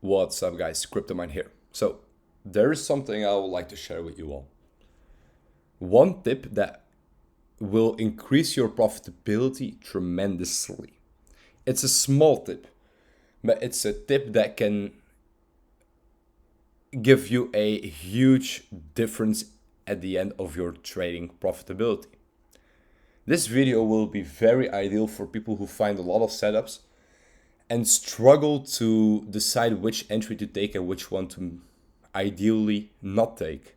What's up, guys? Cryptomindd here. So, there is something I would like to share with you all. One tip that will increase your profitability tremendously. It's a small tip, but it's a tip that can give you a huge difference at the end of your trading profitability. This video will be very ideal for people who find a lot of setups and struggle to decide which entry to take and which one to ideally not take.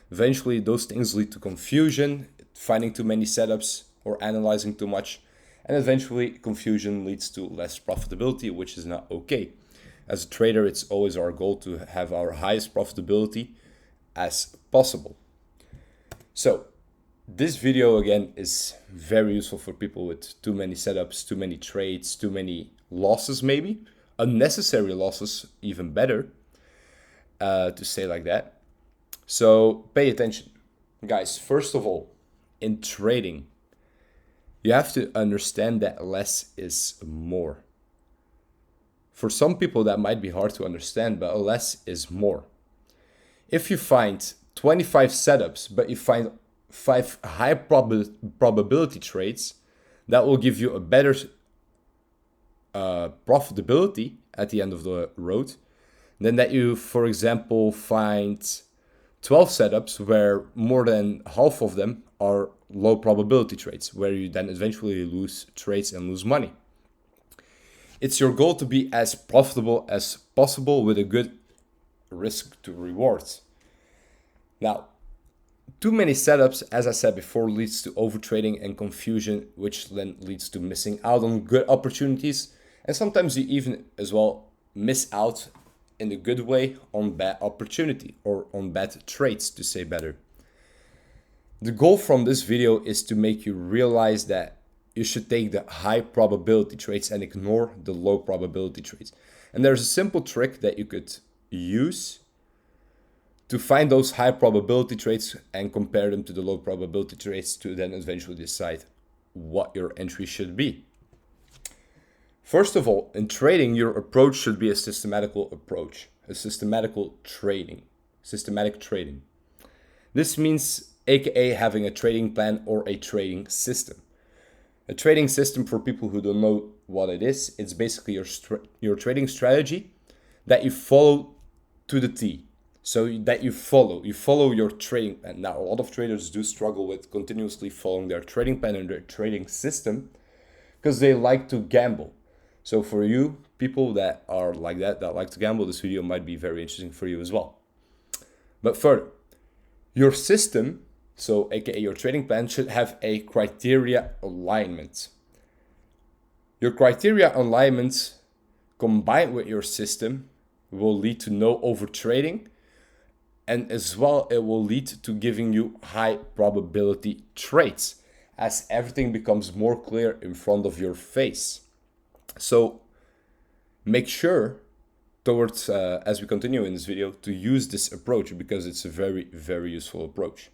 Eventually, those things lead to confusion, finding too many setups or analyzing too much, and eventually confusion leads to less profitability, which is not okay. As a trader, it's always our goal to have our highest profitability as possible. So, this video again is very useful for people with too many setups, too many trades, too many losses maybe, unnecessary losses, even better to say like that. So pay attention. Guys, first of all, in trading, you have to understand that less is more. For some people that might be hard to understand, but less is more. If you find 25 setups, but you find 5 high probability trades, that will give you a better profitability at the end of the road than that you, for example, find 12 setups where more than half of them are low probability trades, where you then eventually lose trades and lose money. It's your goal to be as profitable as possible with a good risk to reward. Now, too many setups, as I said before, leads to overtrading and confusion, which then leads to missing out on good opportunities. And sometimes you even as well miss out in a good way on bad opportunity or on bad trades, to say better. The goal from this video is to make you realize that you should take the high probability trades and ignore the low probability trades. And there's a simple trick that you could use to find those high probability trades and compare them to the low probability trades to then eventually decide what your entry should be. First of all, in trading, your approach should be a systematical approach, a systematic trading. This means aka having a trading plan or a trading system. A trading system, for people who don't know what it is, it's basically your trading strategy that you follow to the T. So that you follow your trading plan. Now, a lot of traders do struggle with continuously following their trading plan and their trading system because they like to gamble. So for you, people that are like that like to gamble, this video might be very interesting for you as well. But further, your system, so aka your trading plan, should have a criteria alignment. Your criteria alignment combined with your system will lead to no overtrading, and as well it will lead to giving you high probability trades as everything becomes more clear in front of your face. So make sure towards, as we continue in this video, to use this approach because it's a very, very useful approach.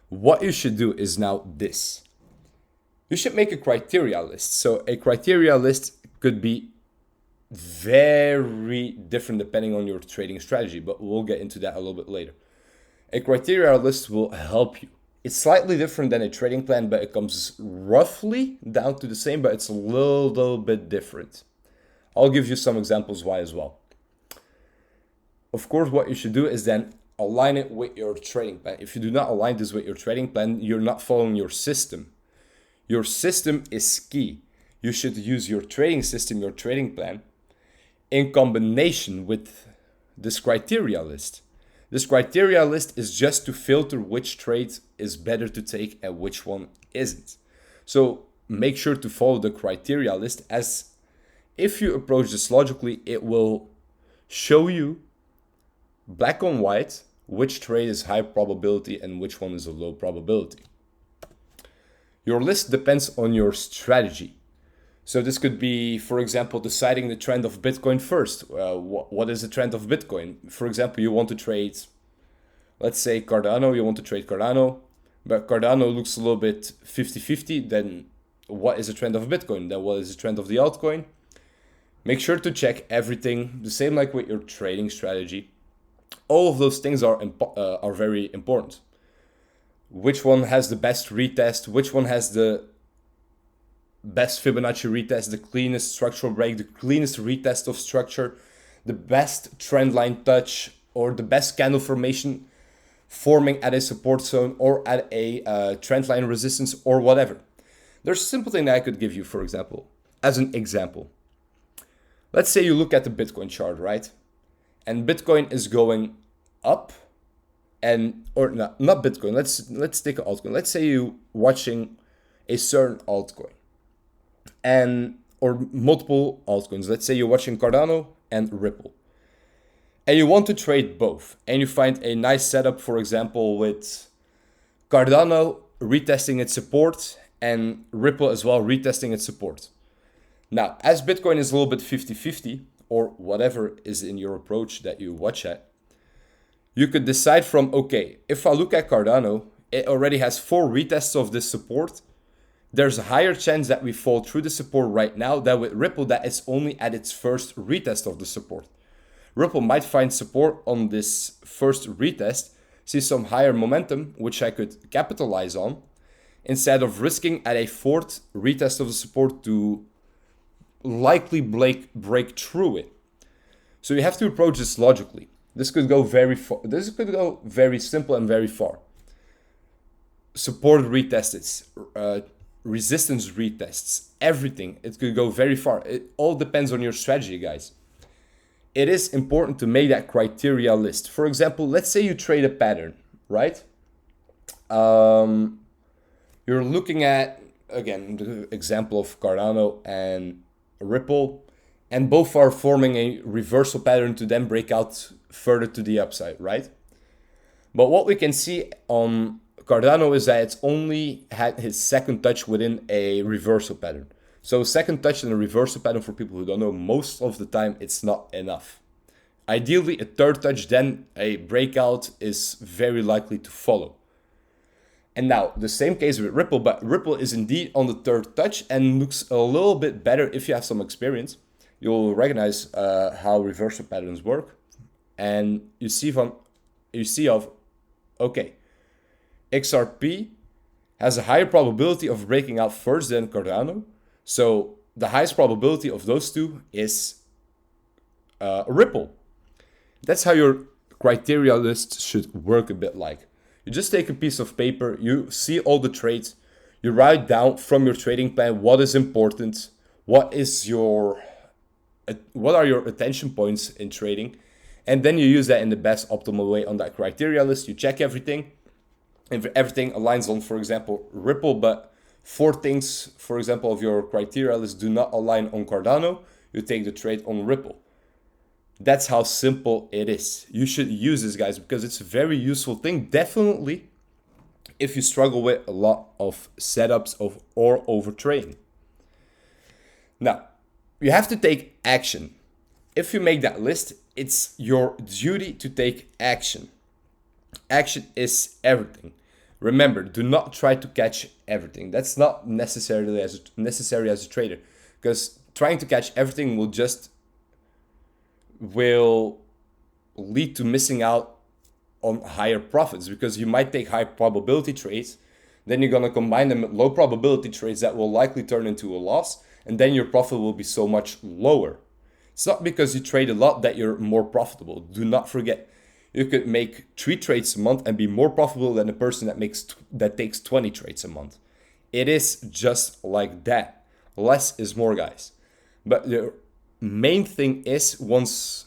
What you should do is now this. You should make a criteria list. So a criteria list could be very different depending on your trading strategy, but we'll get into that a little bit later. A criteria list will help you. It's slightly different than a trading plan, but it comes roughly down to the same, but it's a little bit different. I'll give you some examples why as well. Of course, what you should do is then align it with your trading plan. If you do not align this with your trading plan, you're not following your system. Your system is key. You should use your trading system, your trading plan, in combination with this criteria list. This criteria list is just to filter which trade is better to take and which one isn't. So make sure to follow the criteria list, as if you approach this logically, it will show you black on white which trade is high probability and which one is a low probability. Your list depends on your strategy. So this could be, for example, deciding the trend of Bitcoin first. What is the trend of Bitcoin? For example, you want to trade, let's say Cardano, you want to trade Cardano, but Cardano looks a little bit 50-50, then what is the trend of Bitcoin? Then what is the trend of the altcoin? Make sure to check everything, the same like with your trading strategy. All of those things are very important. Which one has the best retest? Which one has the best Fibonacci retest, the cleanest structural break, the cleanest retest of structure, the best trend line touch, or the best candle formation forming at a support zone or at a trend line resistance or whatever. There's a simple thing that I could give you, for example, as an example. Let's say you look at the Bitcoin chart, right? And Bitcoin is going up, or not Bitcoin. Let's take an altcoin. Let's say you're watching a certain altcoin, or multiple altcoins. Let's say you're watching Cardano and Ripple, and you want to trade both, and you find a nice setup, for example, with Cardano retesting its support and Ripple as well retesting its support. Now, as Bitcoin is a little bit 50-50, or whatever is in your approach that you watch at, you could decide from, okay, if I look at Cardano, it already has 4 retests of this support. There's a higher chance that we fall through the support right now than with Ripple that is only at its first retest of the support. Ripple might find support on this first retest, see some higher momentum, which I could capitalize on, instead of risking at a 4th retest of the support to likely break through it. So you have to approach this logically. This could go very far. This could go very simple and very far. Support retests, resistance retests, everything. It could go very far. It all depends on your strategy, guys. It is important to make that criteria list. For example, let's say you trade a pattern, right? You're looking at, again, the example of Cardano and Ripple, and both are forming a reversal pattern to then break out further to the upside, right? But what we can see on Cardano is that it's only had his second touch within a reversal pattern. So second touch in a reversal pattern, for people who don't know, most of the time it's not enough. Ideally, a third touch, then a breakout is very likely to follow. And now, the same case with Ripple, but Ripple is indeed on the third touch and looks a little bit better if you have some experience. You'll recognize how reversal patterns work. And you see okay, XRP has a higher probability of breaking out first than Cardano. So the highest probability of those two is Ripple. That's how your criteria list should work a bit like. You just take a piece of paper, you see all the trades, you write down from your trading plan what is important, what are your attention points in trading, and then you use that in the best optimal way on that criteria list. You check everything. If everything aligns on, for example, Ripple, but 4 things, for example, of your criteria list do not align on Cardano, you take the trade on Ripple. That's how simple it is. You should use this, guys, because it's a very useful thing. Definitely if you struggle with a lot of setups or over trading. Now, you have to take action. If you make that list, it's your duty to take action. Action is everything. Remember, do not try to catch everything. That's not necessary as a trader, because trying to catch everything will lead to missing out on higher profits, because you might take high probability trades, then you're going to combine them with low probability trades that will likely turn into a loss, and then your profit will be so much lower. It's not because you trade a lot that you're more profitable. Do not forget, you could make 3 trades a month and be more profitable than a person that takes 20 trades a month. It is just like that. Less is more, guys. But the main thing is, once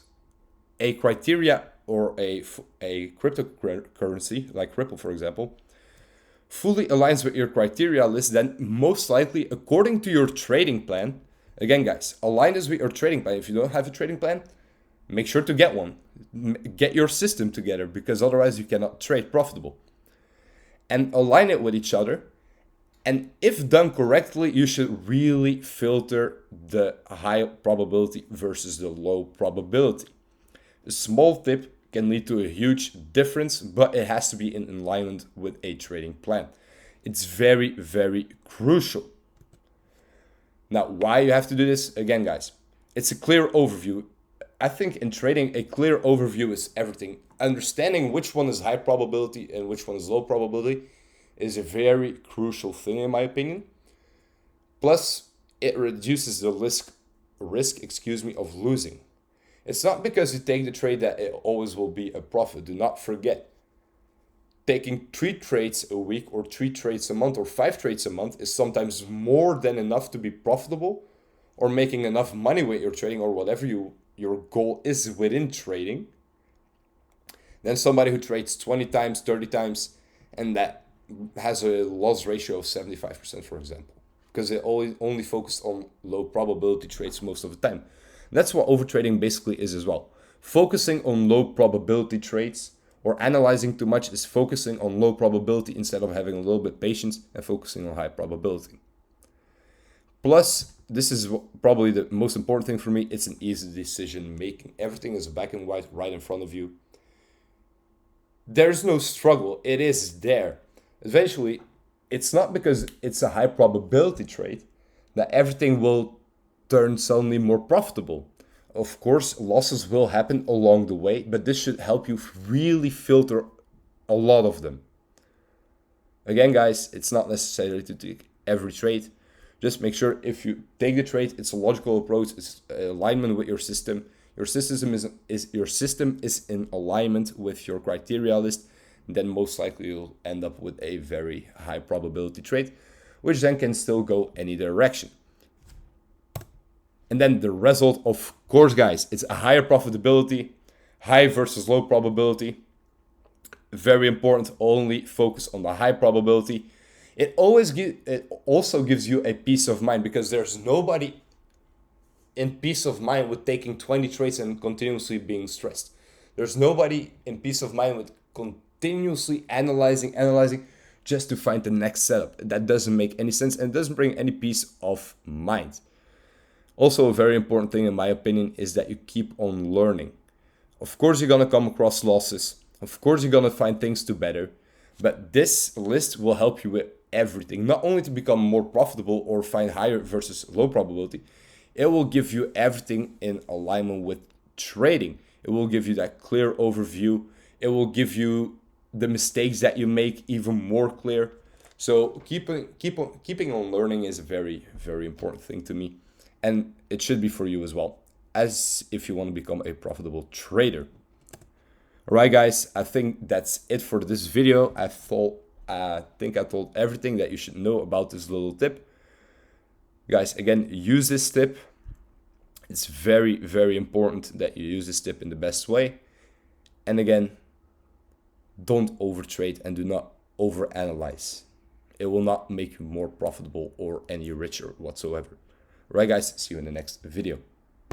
a criteria or a cryptocurrency like Ripple, for example, fully aligns with your criteria list, then most likely, according to your trading plan, again, guys, align this with your trading plan. If you don't have a trading plan, make sure to get one. Get your system together, because otherwise you cannot trade profitable. And align it with each other. And if done correctly, you should really filter the high probability versus the low probability. A small tip can lead to a huge difference, but it has to be in alignment with a trading plan. It's very, very crucial. Now, why you have to do this? Again, guys, it's a clear overview. I think in trading, a clear overview is everything. Understanding which one is high probability and which one is low probability is a very crucial thing in my opinion. Plus, it reduces the risk of losing. It's not because you take the trade that it always will be a profit. Do not forget, taking 3 trades a week or 3 trades a month or 5 trades a month is sometimes more than enough to be profitable or making enough money with your trading or whatever your goal is within trading, than somebody who trades 20 times, 30 times, and that has a loss ratio of 75%, for example, because they only focus on low probability trades most of the time. That's what overtrading basically is as well. Focusing on low probability trades or analyzing too much is focusing on low probability instead of having a little bit patience and focusing on high probability. Plus, this is probably the most important thing for me, it's an easy decision making. Everything is black and white right in front of you. There's no struggle, it is there. Eventually, it's not because it's a high probability trade that everything will turn suddenly more profitable. Of course, losses will happen along the way, but this should help you really filter a lot of them. Again, guys, it's not necessary to take every trade. Just make sure if you take the trade, it's a logical approach, it's alignment with your system. Your system is in alignment with your criteria list. Then most likely you'll end up with a very high probability trade, which then can still go any direction. And then the result, of course, guys, it's a higher profitability, high versus low probability. Very important, only focus on the high probability. It also gives you a peace of mind, because there's nobody in peace of mind with taking 20 trades and continuously being stressed. There's nobody in peace of mind with continuously analyzing just to find the next setup. That doesn't make any sense and doesn't bring any peace of mind. Also, a very important thing in my opinion is that you keep on learning. Of course, you're gonna come across losses. Of course, you're gonna find things to better. But this list will help you with everything. Not only to become more profitable or find higher versus low probability, it will give you everything in alignment with trading. It will give you that clear overview. It will give you the mistakes that you make even more clear. So keeping on learning is a very, very important thing to me. And it should be for you as well, as if you want to become a profitable trader. Alright guys, I think that's it for this video. I think I told everything that you should know about this little tip. Guys, again, use this tip. It's very, very important that you use this tip in the best way. And again, don't overtrade and do not overanalyze. It will not make you more profitable or any richer whatsoever. Alright guys, see you in the next video.